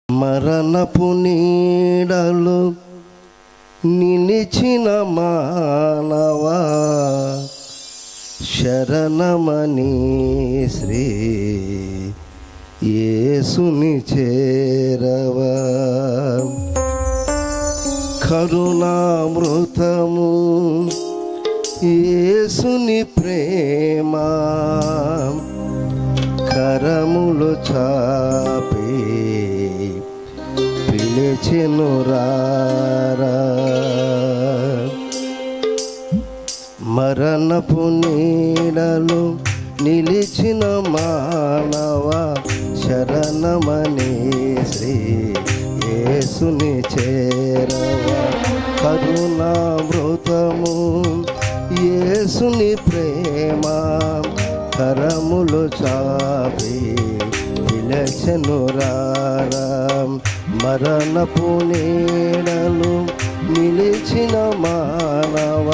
మరణపు నీడలో నిలిచిన మానవా శరణమని శ్రీ యేసుని చేరవా. కరుణామృతము యేసుని ప్రేమ కరములు చాపి పిలిచెను రారా. మరణపు నీడలు నిలిచిన మానవ శరణమని శ్రీ యేసుని చేరవా. కరుణామృతము యేసుని ప్రేమ కరములు చాపి పిలిచెను రారా. మరణపు నీడలు నిలిచిన మానవ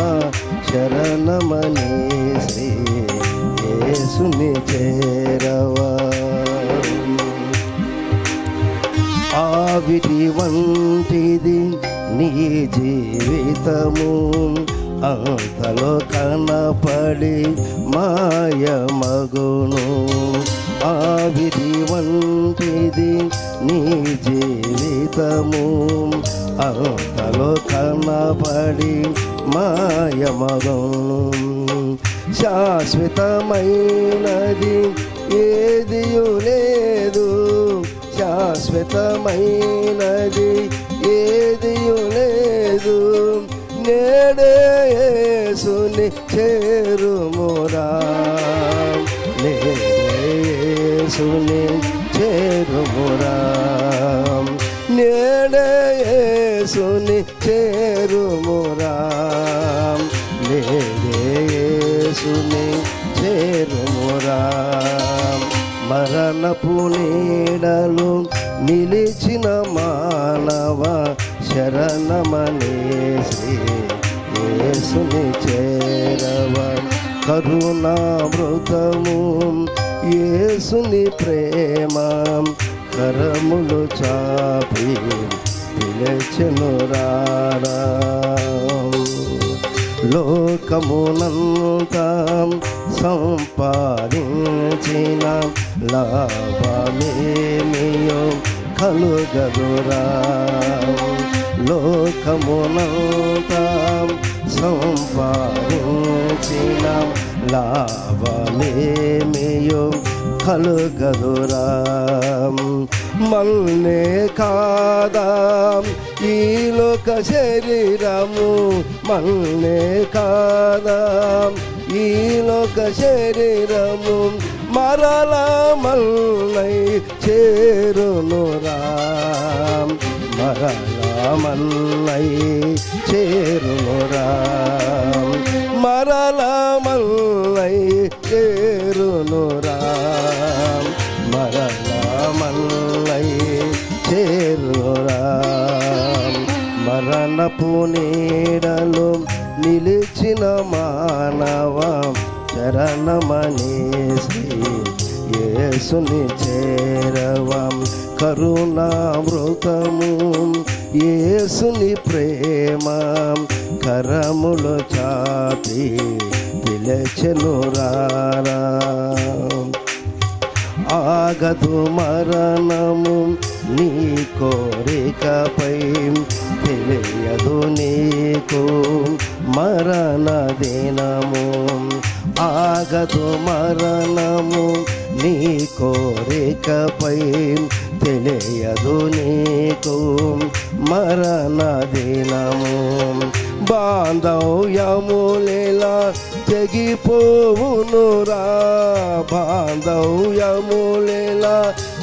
శరణమని శ్రీ యేసుని చేరవా. ఆవిరి వంటిది నీ జీవితము అంతలో కనపడి మాయమగును. ఆవిరి వంటిది నీ జీవితము అంతలో కనపడి మాయమగును. శాశ్వతమైనది ఏదియు లేదు, శాశ్వతమైనది ఏదియు లేదు. నేడే యేసుని చేరుమురా, నేడే యేసుని చేరుమురా, నేడే యేసుని చేరుమురా, నేడే యేసుని చేరుమురా. మరణపు నీడలు నిలిచిన మానవ శరణమని శ్రీ యేసుని చేరవా. కరుణామృతము యేసుని ప్రేమ కరములు చాపి పిలిచెను రారా. లోకమునంతా సంపాదించిన లాభమేమియో కలుగదురా. లోకమునంతా సంపాదించిన లాభమేమియో కలుగదురా. మల్నే కాదా ఈ లోక శరీరము, మల్నే కాదా ఈ లోక శరీరము, మరల మల్లై చేరునురా, మరల మల్లై చేరునురా, మరల మల్లై చేరునురా, మరల మల్లై చేరునురా. మరణపు నీడలు నిలిచిన మానవ శరణమని శ్రీ యేసుని చేరవా. కరుణామృతము యేసుని ప్రేమ కరములు చాపి పిలిచెను రారా. ఆగదు మరణము నీ కోరికపై, తెలియదు నీకు మరణ దినము. ఆగదు మరణము నీ కోరికపై, తెలియదు నీకు మరణ దినము. బాంధవ్యములేలా తెగిపోవునురా, బాంధవ్యములేలా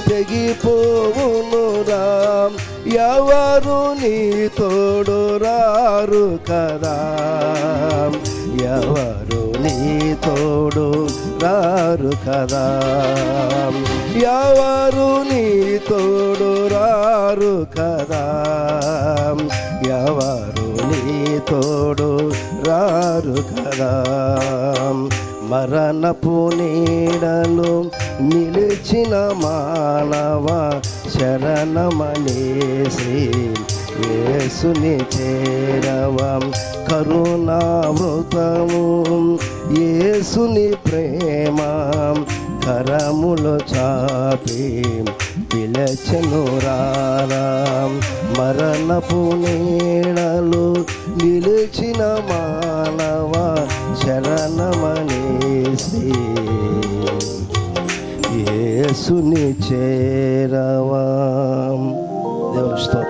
తెగిపోవునురా. ఎవరు నీ తోడు రారు కదా, ఎవరు నీ తోడు రారు కదా, ఎవరు నీ తోడు రారు కదా, ఎవరు నీ తోడు రారు కదా. మరణపు నీడలు నిలిచిన మానవ శరణమనేసి యేసుని చేరవం కరుణామృతము యేసుని ప్రేమ కరములు చాపి పిలచెను రారాం మరణపు నీడలు నిలిచిన మానవ శరణమనేసి యేసుని చేరవం. దేవుని స్తోత్రం.